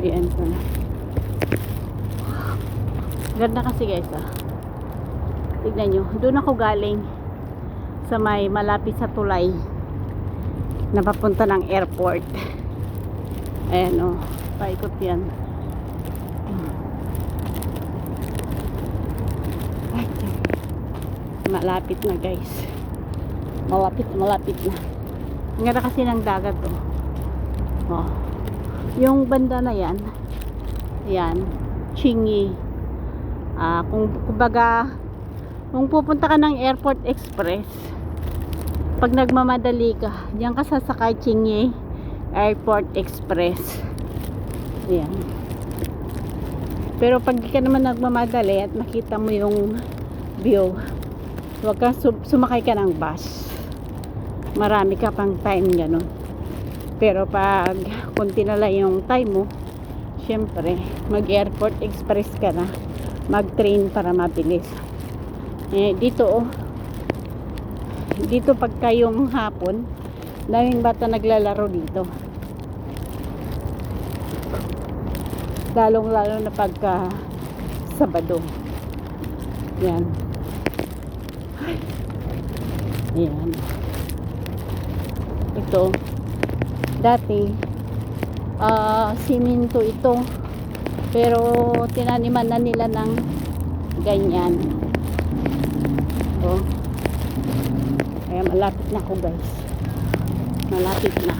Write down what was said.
Yan pala. Ganda kasi guys tignan nyo, doon ako galing sa may malapit sa tulay na papunta ng airport. Ayan paikot yan. Ay, malapit na guys, malapit na. Ang ganda kasi ng dagat yung banda na yan Chingy. Kung pupunta ka ng Airport Express, pag nagmamadali ka, diyan ka sasakay Chingy Airport Express. Ayan. Pero pag di ka naman nagmamadali at makita mo yung view, huwag ka sumakay ka ng bus. Marami ka pang time ganun. Pero pag konti na lang yung time mo, syempre mag Airport Express ka na, mag train para mabilis. Dito pagka yung hapon, daming bata naglalaro dito, lalong lalo na pagka Sabado. Yan. Ito dati siminto ito, pero tinaniman na nila ng ganyan. Kaya malapit na ako guys, malapit na.